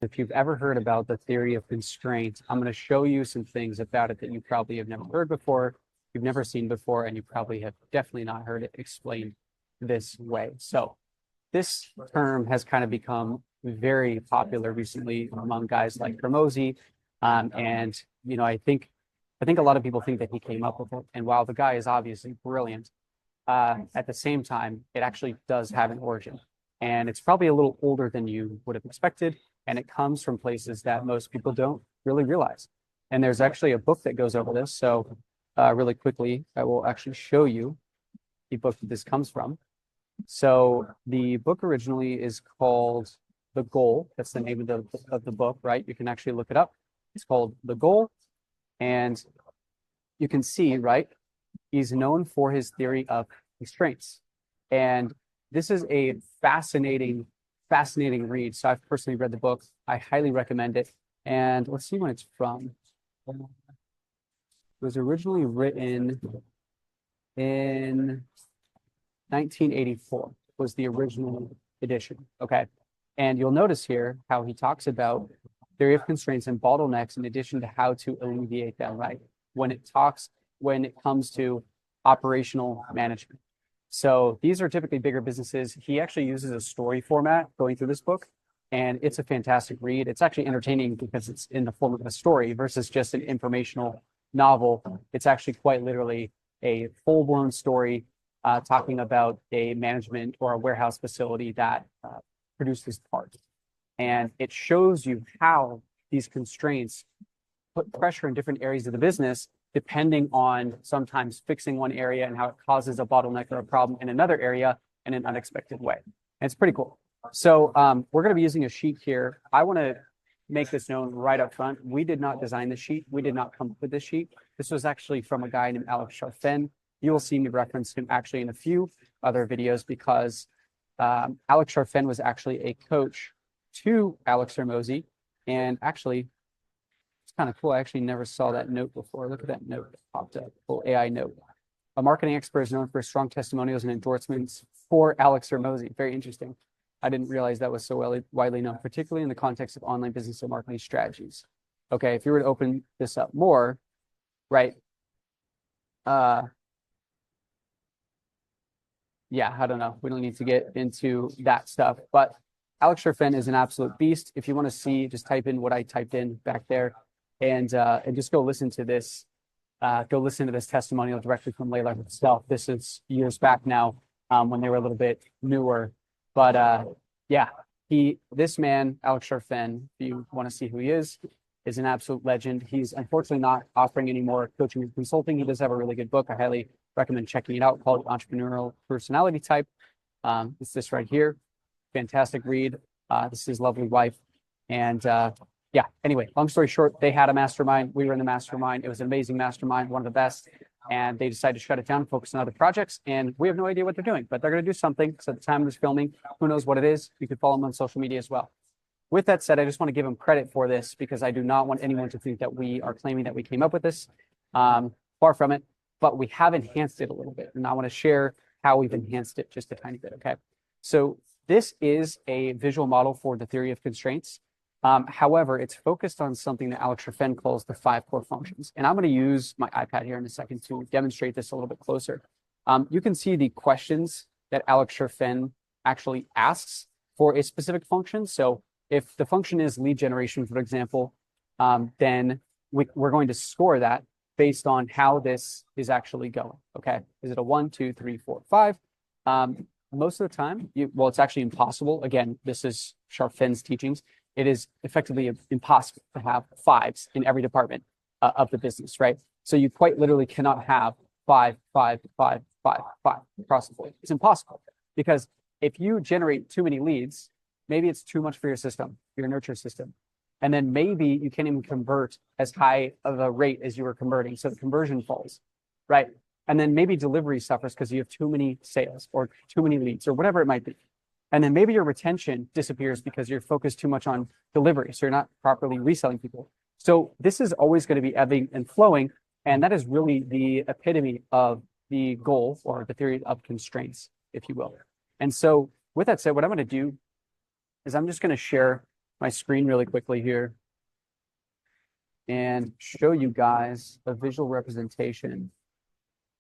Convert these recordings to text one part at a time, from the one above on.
If you've ever heard about the theory of constraint, I'm going to show you some things about it that you probably have never heard before, you've never seen before, and you probably have definitely not heard it explained this way. So this term has kind of become very popular recently among guys like Hormozi. And I think a lot of people think that he came up with it. And while the guy is obviously brilliant, at the same time, it actually does have an origin. And it's probably a little older than you would have expected. And it comes from places that most people don't really realize. And there's actually a book that goes over this. So really quickly, I will actually show you the book that this comes from. So the book originally is called The Goal. That's the name of the book, right? You can actually look it up. It's called The Goal. And you can see, right, he's known for his theory of constraints. And this is a fascinating read. So I've personally read the book. I highly recommend it. And let's see when it's from. It was originally written in 1984 was the original edition. Okay. And you'll notice here how he talks about theory of constraints and bottlenecks in addition to how to alleviate them, right? When it comes to operational management. So these are typically bigger businesses. He actually uses a story format going through this book, and it's a fantastic read. It's actually entertaining because it's in the form of a story versus just an informational novel. It's actually quite literally a full-blown story talking about a management or a warehouse facility that produces parts. And it shows you how these constraints put pressure in different areas of the business, depending on sometimes fixing one area and how it causes a bottleneck or a problem in another area in an unexpected way. And it's pretty cool. So we're going to be using a sheet here. I want to make this known right up front. We did not design the sheet. We did not come up with this sheet. This was actually from a guy named Alex Charfen. You will see me reference him actually in a few other videos because Alex Charfen was actually a coach to Alex Hormozi. And actually, it's kind of cool. I actually never saw that note before. Look at that note that popped up, little AI note. A marketing expert is known for strong testimonials and endorsements for Alex Hormozi. Very interesting. I didn't realize that was so widely known, particularly in the context of online business and marketing strategies. Okay, if you were to open this up more, right? Yeah, I don't know. We don't need to get into that stuff, but Alex Charfen is an absolute beast. If you want to see, just type in what I typed in back there, and just go listen to this. Go listen to this testimonial directly from Layla herself. This is years back now, when they were a little bit newer. But yeah, this man, Alex Charfen, if you want to see who he is an absolute legend. He's unfortunately not offering any more coaching and consulting. He does have a really good book. I highly recommend checking it out called Entrepreneurial Personality Type. It's this right here. Fantastic read. This is his lovely wife. And yeah, anyway, long story short, they had a mastermind. We were in the mastermind. It was an amazing mastermind, one of the best. And they decided to shut it down, focus on other projects. And we have no idea what they're doing, but they're going to do something. So at the time of this filming, who knows what it is? You could follow them on social media as well. With that said, I just want to give them credit for this because I do not want anyone to think that we are claiming that we came up with this. Far from it, but we have enhanced it a little bit. And I want to share how we've enhanced it just a tiny bit, okay? So this is a visual model for the theory of constraints. However, it's focused on something that Alex Charfen calls the 5 core functions. And I'm going to use my iPad here in a second to demonstrate this a little bit closer. You can see the questions that Alex Charfen actually asks for a specific function. So if the function is lead generation, for example, then we're going to score that based on how this is actually going, okay? Is it a 1, 2, 3, 4, 5? Most of the time, well, it's actually impossible. Again, this is Charfen's teachings. It is effectively impossible to have 5s in every department of the business, right? So you quite literally cannot have 5, 5, 5, 5, 5 across the board. It's impossible because if you generate too many leads, maybe it's too much for your system, your nurture system. And then maybe you can't even convert as high of a rate as you were converting. So the conversion falls, right? And then maybe delivery suffers because you have too many sales or too many leads or whatever it might be. And then maybe your retention disappears because you're focused too much on delivery. So you're not properly reselling people. So this is always going to be ebbing and flowing. And that is really the epitome of the goal or the theory of constraints, if you will. And so with that said, what I'm going to do is I'm just going to share my screen really quickly here and show you guys a visual representation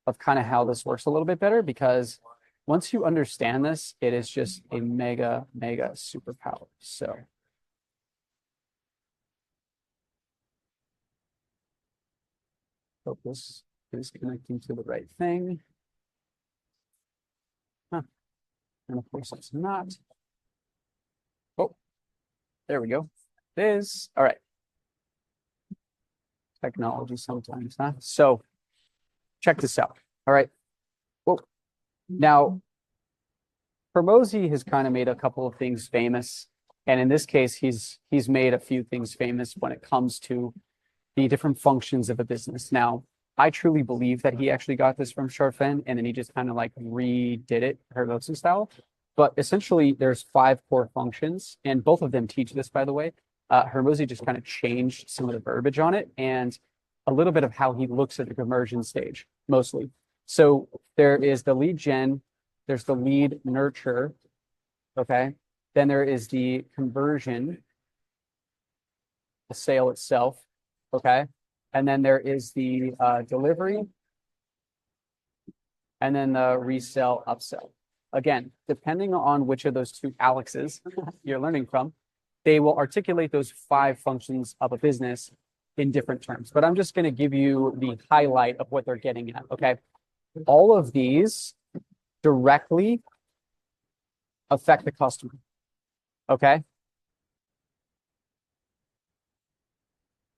of kind of how this works a little bit better, because once you understand this, it is just a mega superpower. So hope this is connecting to the right thing. Huh. And of course it's not. Oh, there we go. It is. All right. Technology sometimes, huh? So check this out. All right. Well, now Hormozi has kind of made a couple of things famous. And in this case, he's made a few things famous when it comes to the different functions of a business. Now, I truly believe that he actually got this from Charfen and then he just kind of like redid it Hormozi style. But essentially, there's 5 core functions, and both of them teach this, by the way. Hormozi just kind of changed some of the verbiage on it and a little bit of how he looks at the conversion stage, mostly. So there is the lead gen, there's the lead nurture, okay? Then there is the conversion, the sale itself, okay? And then there is the delivery, and then the resell, upsell. Again, depending on which of those 2 Alexes you're learning from, they will articulate those 5 functions of a business in different terms. But I'm just going to give you the highlight of what they're getting at, okay? All of these directly affect the customer, okay?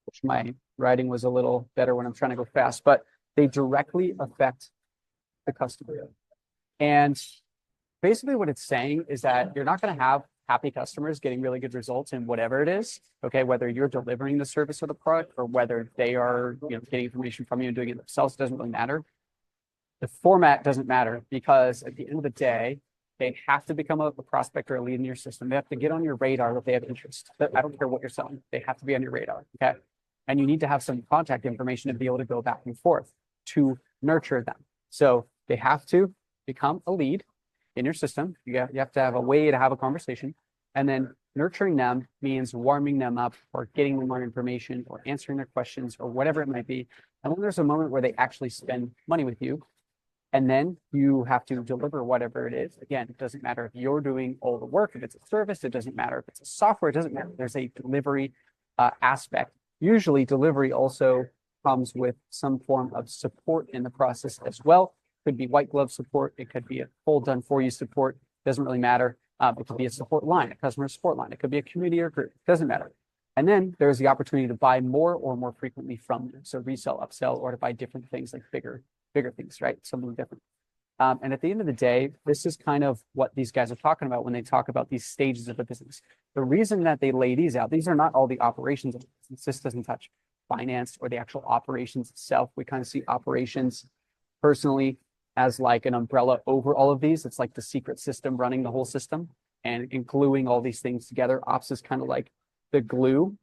Which my writing was a little better when I'm trying to go fast, but they directly affect the customer. And basically what it's saying is that you're not going to have happy customers getting really good results in whatever it is, okay? Whether you're delivering the service or the product, or whether they are, getting information from you and doing it themselves, it doesn't really matter. The format doesn't matter, because at the end of the day, they have to become a prospect or a lead in your system. They have to get on your radar if they have interest. I don't care what you're selling. They have to be on your radar, okay? And you need to have some contact information to be able to go back and forth to nurture them. So they have to become a lead in your system. You have to have a way to have a conversation. And then nurturing them means warming them up or getting them more information or answering their questions or whatever it might be. And then there's a moment where they actually spend money with you. And then you have to deliver whatever it is. Again, it doesn't matter if you're doing all the work, if it's a service, it doesn't matter if it's a software, it doesn't matter. There's a delivery aspect. Usually delivery also comes with some form of support in the process as well. Could be white glove support. It could be a full done for you support. Doesn't really matter. It could be a support line, a customer support line. It could be a community or group. Doesn't matter. And then there's the opportunity to buy more or more frequently from them. So resell, upsell, or to buy different things like bigger things, right? Something different. And at the end of the day, this is kind of what these guys are talking about when they talk about these stages of the business. The reason that they lay these out, these are not all the operations of the business. This doesn't touch finance or the actual operations itself. We kind of see operations personally as like an umbrella over all of these. It's like the secret system running the whole system and gluing all these things together. Ops is kind of like the glue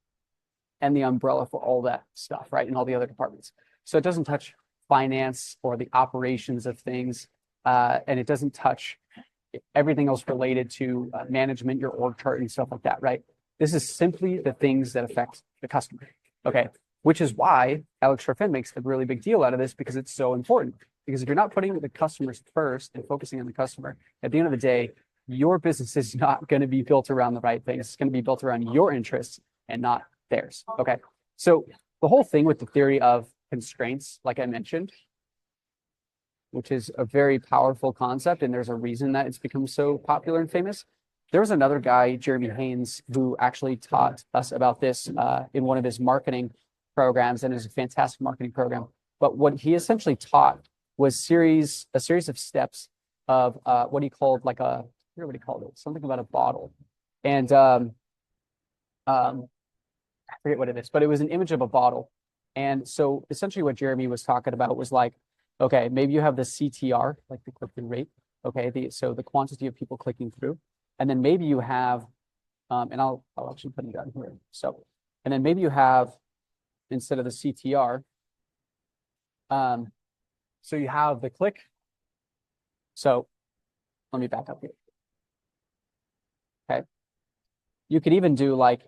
and the umbrella for all that stuff, right? And all the other departments. So it doesn't touch finance or the operations of things. And it doesn't touch everything else related to management, your org chart and stuff like that, right? This is simply the things that affect the customer, okay? Which is why Alex Charfen makes a really big deal out of this, because it's so important. Because if you're not putting the customers first and focusing on the customer, at the end of the day, your business is not going to be built around the right things. It's going to be built around your interests and not theirs, okay? So the whole thing with the theory of constraints, like I mentioned, which is a very powerful concept, and there's a reason that it's become so popular and famous. There was another guy, Jeremy Haynes, who actually taught us about this in one of his marketing programs, and it was a fantastic marketing program. But what he essentially taught was a series of steps of what he called like I forget what he called it, something about a bottle. And I forget what it is, but it was an image of a bottle. And so essentially what Jeremy was talking about was like, okay, maybe you have the CTR, like the click-through rate. Okay, so the quantity of people clicking through. And then maybe you have, and I'll actually put it down here. So, and then maybe you have, instead of the CTR, so you have the click. So let me back up here. Okay. You could even do like,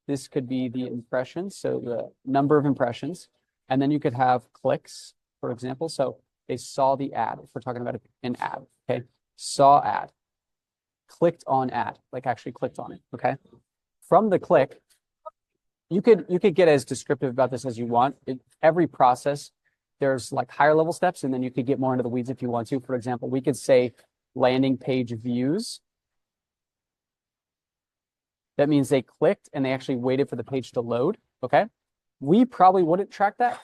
this could be the impressions, so the number of impressions, and then you could have clicks, for example. So they saw the ad, if we're talking about an ad, okay? Saw ad, clicked on ad, like actually clicked on it, okay? From the click, you could get as descriptive about this as you want. Every process, there's like higher level steps, and then you could get more into the weeds if you want to. For example, we could say landing page views. That means they clicked and they actually waited for the page to load, okay? We probably wouldn't track that.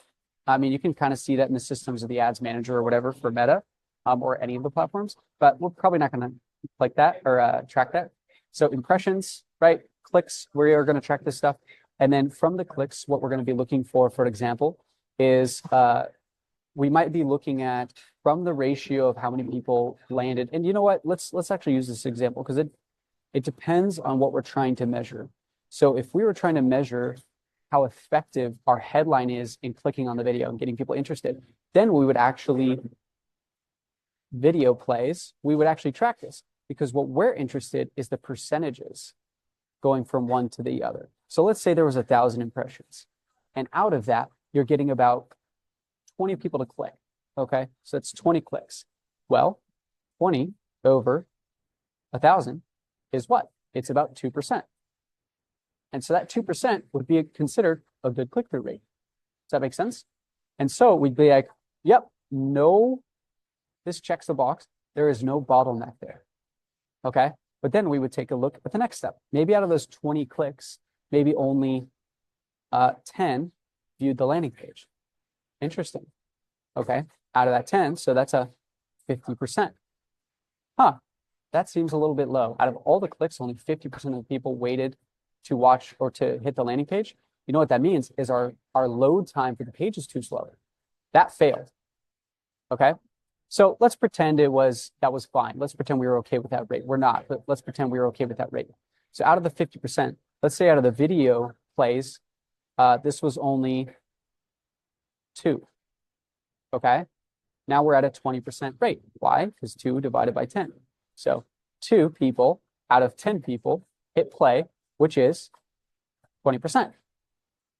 I mean, you can kind of see that in the systems of the ads manager or whatever for Meta or any of the platforms, but we're probably not going to like that or track that. So impressions, right? Clicks, we are going to track this stuff. And then from the clicks, what we're going to be looking for example, is we might be looking at from the ratio of how many people landed. And you know what? Let's actually use this example because it depends on what we're trying to measure. So if we were trying to measure how effective our headline is in clicking on the video and getting people interested, then we would actually video plays, we would actually track this because what we're interested is the percentages going from one to the other. So let's say there was 1,000 impressions, and out of that, you're getting about 20 people to click, okay? So that's 20 clicks. Well, 20 over 1,000 is what? It's about 2%. And so that 2% would be considered a good click-through rate. Does that make sense? And so we'd be like, yep, no, this checks the box. There is no bottleneck there, okay? But then we would take a look at the next step. Maybe out of those 20 clicks, maybe only 10 viewed the landing page. Interesting, okay? Out of that 10, so that's a 50%. Huh, that seems a little bit low. Out of all the clicks, only 50% of the people waited to watch or to hit the landing page. You know what that means is our load time for the page is too slow. That failed, okay? So let's pretend that was fine. Let's pretend we were okay with that rate. We're not, but let's pretend we were okay with that rate. So out of the 50%, let's say out of the video plays, this was only 2, okay? Now we're at a 20% rate. Why? Because 2 divided by 10. So 2 people out of 10 people hit play, which is 20%.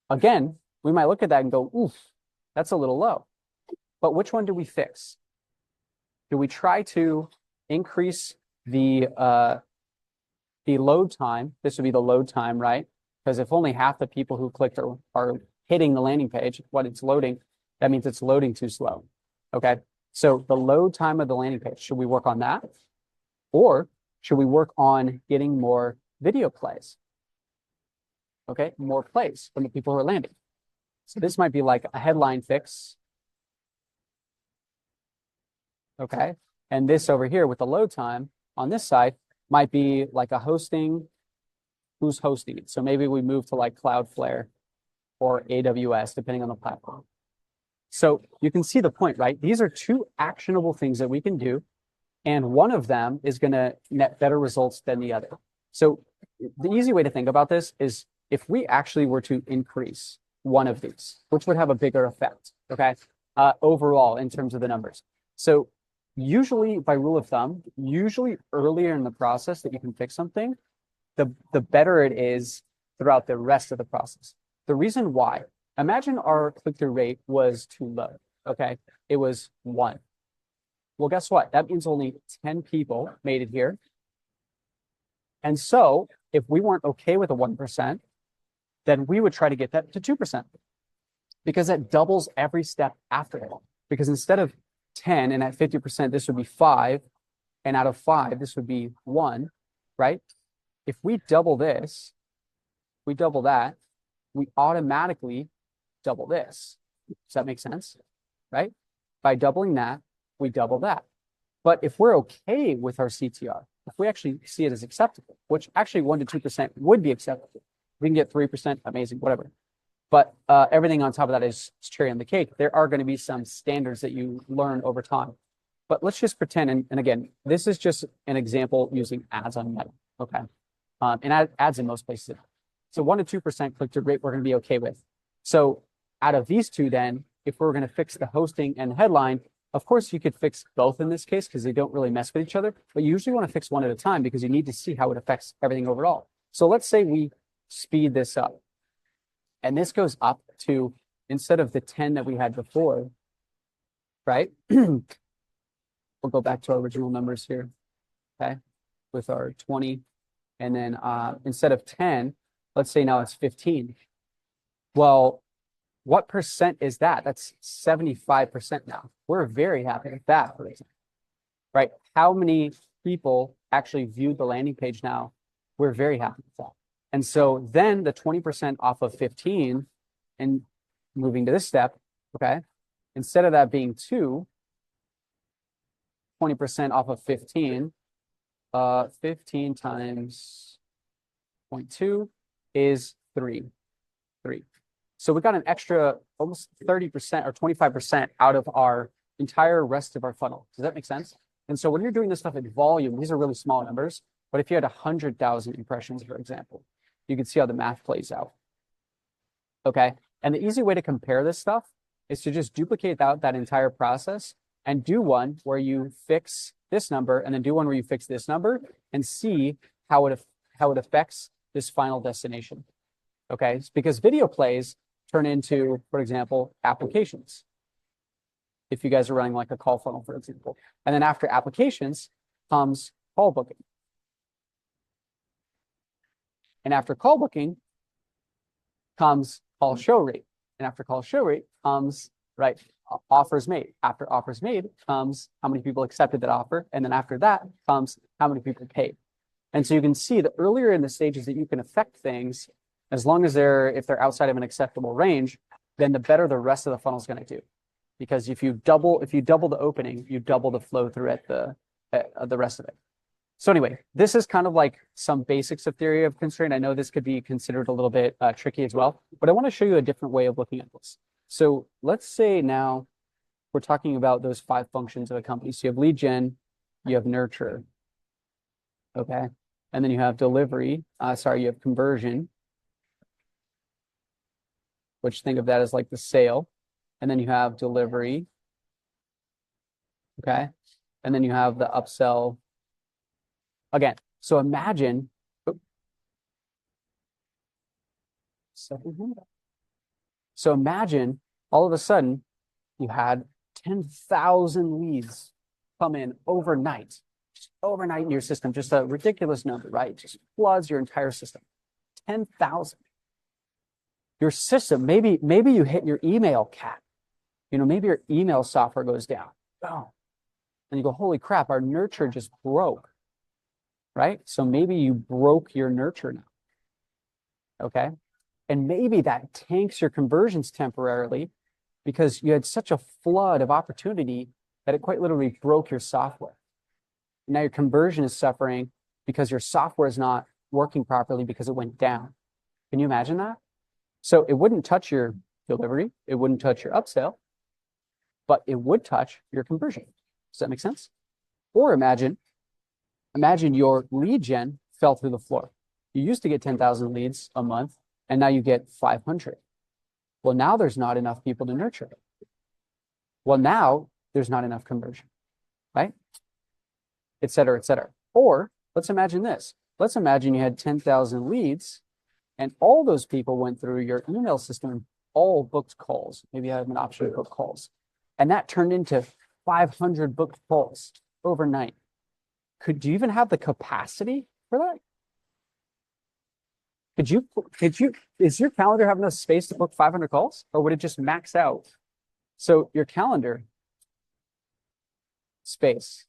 Again, we might look at that and go, oof, that's a little low. But which one do we fix? Do we try to increase the load time? This would be the load time, right? Because if only half the people who clicked are hitting the landing page when it's loading, that means it's loading too slow, okay? So the load time of the landing page, should we work on that? Or should we work on getting more video plays? Okay, more plays from the people who are landing. So this might be like a headline fix. Okay, and this over here with the load time on this side might be like a hosting, who's hosting it. So maybe we move to like Cloudflare or AWS, depending on the platform. So you can see the point, right? These are 2 actionable things that we can do, and one of them is going to net better results than the other. So the easy way to think about this is if we actually were to increase one of these, which would have a bigger effect, okay, overall in terms of the numbers. So usually, by rule of thumb, usually earlier in the process that you can fix something, the better it is throughout the rest of the process. The reason why, imagine our click-through rate was too low, okay? It was 1. Well, guess what? That means only 10 people made it here. And so if we weren't okay with a 1%, then we would try to get that to 2% because that doubles every step after it. Because instead of 10 and at 50%, this would be 5. And out of 5, this would be 1, right? If we double this, we double that, we automatically double this. Does that make sense? Right? By doubling that, we double that. But if we're okay with our CTR, if we actually see it as acceptable, which actually 1 to 2% would be acceptable. If we can get 3%, amazing, whatever. But everything on top of that is cherry on the cake. There are going to be some standards that you learn over time. But let's just pretend, and again, this is just an example using ads on Meta, okay? And ads in most places. So 1 to 2% click-through rate we're going to be okay with. So out of these 2 then, if we're going to fix the hosting and the headline, of course you could fix both in this case because they don't really mess with each other, but you usually want to fix one at a time because you need to see how it affects everything overall. So let's say we speed this up, and this goes up to, instead of the 10 that we had before, right? We'll go back to our original numbers here, okay, with our 20. And then instead of 10, let's say now it's 15. Well, what percent is that? That's 75% now. We're very happy with that, for example, right? How many people actually viewed the landing page now? We're very happy with that. And so then the 20% off of 15 and moving to this step, okay, instead of that being 2, 20% off of 15, 15 times 0.2 is 3. So we got an extra almost 30% or 25% out of our entire rest of our funnel. Does that make sense? And so when you're doing this stuff in volume, these are really small numbers, but if you had 100,000 impressions, for example, you can see how the math plays out. Okay. And the easy way to compare this stuff is to just duplicate that entire process and do one where you fix this number and then do one where you fix this number and see how it affects this final destination. Okay. It's because video plays turn into, for example, applications. If you guys are running like a call funnel, for example, and then after applications comes call booking. And after call booking comes call show rate. And after call show rate comes, right, offers made. After offers made comes how many people accepted that offer. And then after that comes how many people paid. And so you can see that earlier in the stages that you can affect things, as long as if they're outside of an acceptable range, then the better the rest of the funnel is going to do. Because if you double the opening, you double the flow through at the rest of it. So anyway, this is kind of like some basics of theory of constraint. I know this could be considered a little bit tricky as well, but I want to show you a different way of looking at this. So let's say now we're talking about those 5 functions of a company. So you have lead gen, you have nurture, okay, and then you have delivery. You have conversion, which think of that as like the sale, and then you have delivery, okay, and then you have the upsell. Again, so imagine, so imagine all of a sudden you had 10,000 leads come in overnight, just overnight in your system, just a ridiculous number, right? Just floods your entire system. 10,000. Your system, maybe you hit your email cap. Maybe your email software goes down. Oh, and you go, holy crap, our nurture just broke. Right? So maybe you broke your nurture now. Okay. And maybe that tanks your conversions temporarily because you had such a flood of opportunity that it quite literally broke your software. Now your conversion is suffering because your software is not working properly because it went down. Can you imagine that? So it wouldn't touch your delivery, it wouldn't touch your upsell, but it would touch your conversion. Does that make sense? Or imagine your lead gen fell through the floor. You used to get 10,000 leads a month, and now you get 500. Well, now there's not enough people to nurture. Well, now there's not enough conversion, right? Et cetera, et cetera. Or let's imagine this. Let's imagine you had 10,000 leads, and all those people went through your email system, all booked calls. Maybe you have an option to book calls. And that turned into 500 booked calls overnight. Could you even have the capacity for that? Is your calendar have enough space to book 500 calls, or would it just max out? So your calendar space,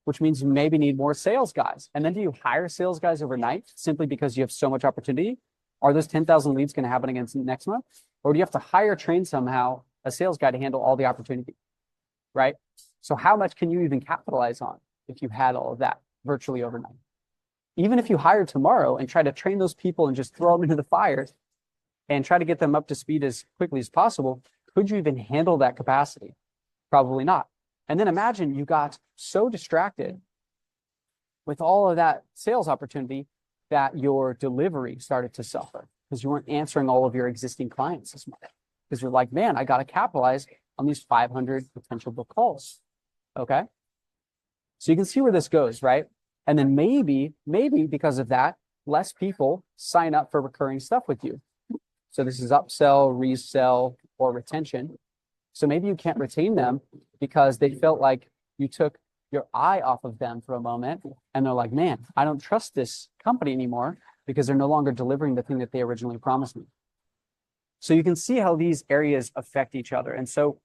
which means you maybe need more sales guys. And then do you hire sales guys overnight simply because you have so much opportunity? Are those 10,000 leads going to happen again next month? Or do you have to train somehow a sales guy to handle all the opportunity, right? So how much can you even capitalize on if you had all of that virtually overnight? Even if you hired tomorrow and try to train those people and just throw them into the fire and try to get them up to speed as quickly as possible, could you even handle that capacity? Probably not. And then imagine you got so distracted with all of that sales opportunity that your delivery started to suffer because you weren't answering all of your existing clients as much. Because you're like, man, I got to capitalize on these 500 potential book calls. Okay. So you can see where this goes, right? And then maybe because of that, less people sign up for recurring stuff with you. So this is upsell, resell, or retention. So maybe you can't retain them because they felt like you took your eye off of them for a moment and they're like, man, I don't trust this company anymore because they're no longer delivering the thing that they originally promised me. So you can see how these areas affect each other. And so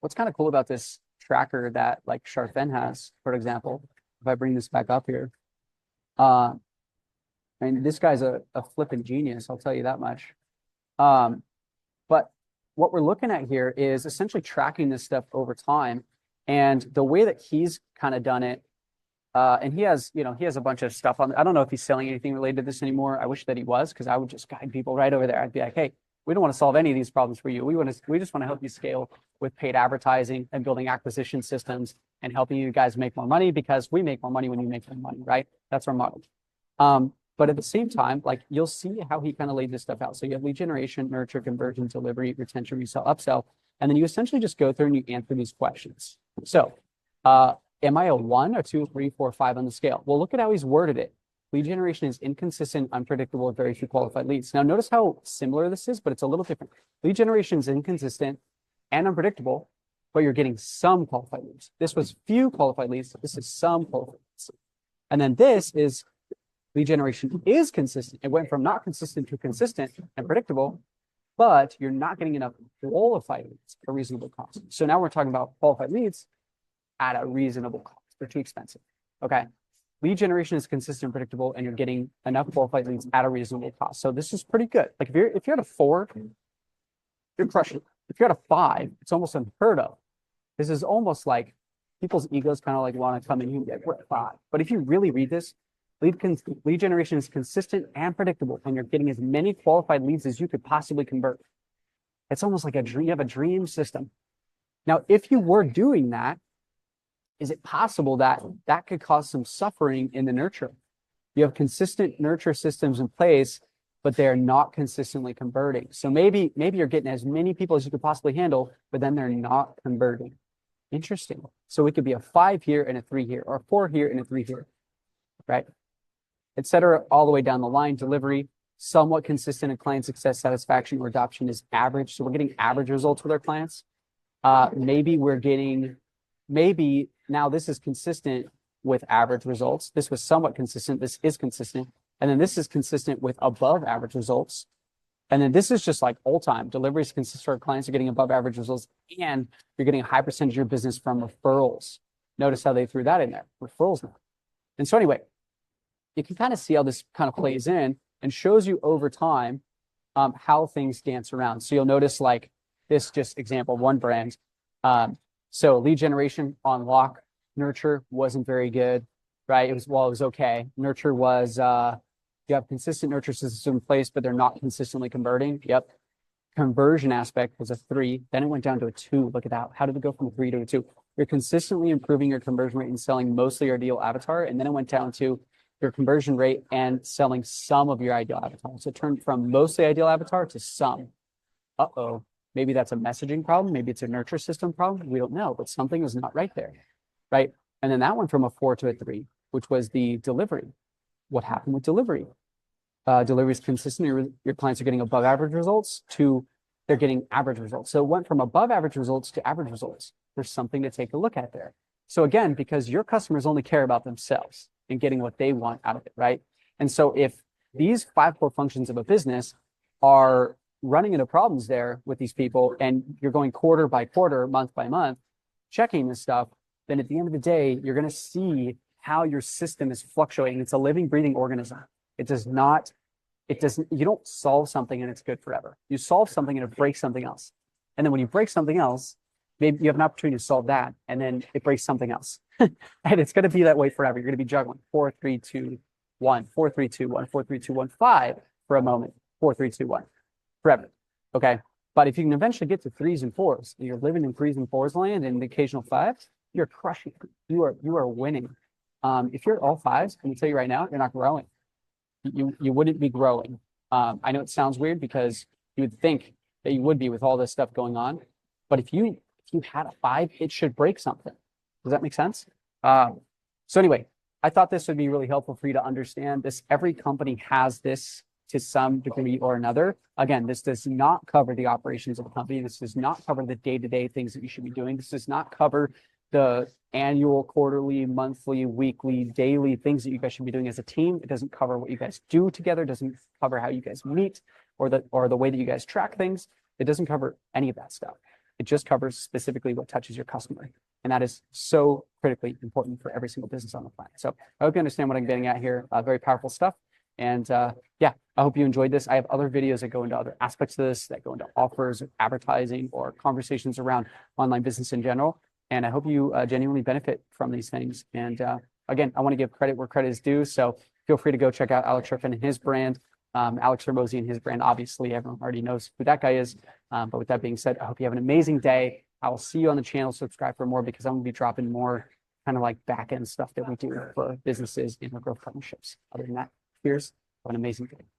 what's kind of cool about this tracker that like Charfen has, for example, if I bring this back up here, I mean, this guy's a flipping genius, I'll tell you that much. But what we're looking at here is essentially tracking this stuff over time. And the way that he's kind of done it, and he has a bunch of stuff on. I don't know if he's selling anything related to this anymore. I wish that he was, because I would just guide people right over there. I'd be like, hey, we don't want to solve any of these problems for you. We just want to help you scale with paid advertising and building acquisition systems and helping you guys make more money, because we make more money when you make more money, right? That's our model. But at the same time, like, you'll see how he kind of laid this stuff out. So you have lead generation, nurture, conversion, delivery, retention, resell, upsell, and then you essentially just go through and you answer these questions. So, am I a 1 or 2, 3, 4, 5 on the scale? Well, look at how he's worded it. Lead generation is inconsistent, unpredictable, with very few qualified leads. Now, notice how similar this is, but it's a little different. Lead generation is inconsistent and unpredictable, but you're getting some qualified leads. This was few qualified leads. This is some qualified leads. And then this is lead generation is consistent. It went from not consistent to consistent and predictable, but you're not getting enough qualified leads at a reasonable cost. So now we're talking about qualified leads at a reasonable cost. They're too expensive. Okay. Lead generation is consistent and predictable, and you're getting enough qualified leads at a reasonable cost. So this is pretty good. Like if you're at a 4, you're crushing it. If you're at a 5, it's almost unheard of. This is almost like people's egos kind of like want to come in here and be like, we're at 5. But if you really read this, lead generation is consistent and predictable, and you're getting as many qualified leads as you could possibly convert. It's almost like a dream. You have a dream system. Now, if you were doing that, is it possible that that could cause some suffering in the nurture? You have consistent nurture systems in place, but they're not consistently converting. So maybe you're getting as many people as you could possibly handle, but then they're not converting. Interesting. So it could be a 5 here and a 3 here, or a 4 here and a 3 here, right? Et cetera, all the way down the line. Delivery, somewhat consistent in client success, satisfaction, or adoption is average. So we're getting average results with our clients. Maybe now this is consistent with average results. This was somewhat consistent. This is consistent. And then this is consistent with above average results. And then this is just like all time. Delivery is consistent. Our clients are getting above average results, and you're getting a high percentage of your business from referrals. Notice how they threw that in there. Referrals now. And so anyway, you can kind of see how this kind of plays in and shows you over time how things dance around. So you'll notice, like this just example, one brand. So lead generation on lock, nurture wasn't very good, right? It was okay. Nurture was, you have consistent nurture systems in place, but they're not consistently converting. Yep. Conversion aspect was a 3. Then it went down to a 2. Look at that. How did it go from a 3 to a 2? You're consistently improving your conversion rate and selling mostly your ideal avatar. And then it went down to your conversion rate and selling some of your ideal avatar. So it turned from mostly ideal avatar to some. Uh-oh. Maybe that's a messaging problem. Maybe it's a nurture system problem. We don't know, but something is not right there, right? And then that went from a 4 to a 3, which was the delivery. What happened with delivery? Delivery is consistent. Your clients are getting above average results to they're getting average results. So it went from above average results to average results. There's something to take a look at there. So again, because your customers only care about themselves and getting what they want out of it, right? And so if these 5 core functions of a business are running into problems there with these people, and you're going quarter by quarter, month by month, checking this stuff, then at the end of the day, you're going to see how your system is fluctuating. It's a living, breathing organism. You don't solve something and it's good forever. You solve something and it breaks something else. And then when you break something else, maybe you have an opportunity to solve that, and then it breaks something else. And it's going to be that way forever. You're going to be juggling 4, 3, 2, 1, 4, 3, 2, 1, 4, 3, 2, 1, 5 for a moment, 4, 3, 2, 1. Forever. Okay. But if you can eventually get to 3s and 4s, and you're living in 3s and 4s land and the occasional 5s, you're crushing. You are winning. If you're at all 5s, I'm gonna tell you right now, you're not growing. You wouldn't be growing. I know it sounds weird because you would think that you would be with all this stuff going on, but if you had a 5, it should break something. Does that make sense? So anyway, I thought this would be really helpful for you to understand this. Every company has this to some degree or another. Again, this does not cover the operations of the company. This does not cover the day-to-day things that you should be doing. This does not cover the annual, quarterly, monthly, weekly, daily things that you guys should be doing as a team. It doesn't cover what you guys do together. It doesn't cover how you guys meet or the way that you guys track things. It doesn't cover any of that stuff. It just covers specifically what touches your customer. And that is so critically important for every single business on the planet. So I hope you understand what I'm getting at here. Very powerful stuff. And yeah, I hope you enjoyed this. I have other videos that go into other aspects of this, that go into offers, or advertising, or conversations around online business in general. And I hope you genuinely benefit from these things. And again, I want to give credit where credit is due. So feel free to go check out Alex Charfen and his brand, Alex Hormozi and his brand. Obviously, everyone already knows who that guy is. But with that being said, I hope you have an amazing day. I will see you on the channel. Subscribe for more, because I'm going to be dropping more kind of like back end stuff that we do for businesses in our growth partnerships. Other than that, cheers. Have an amazing day.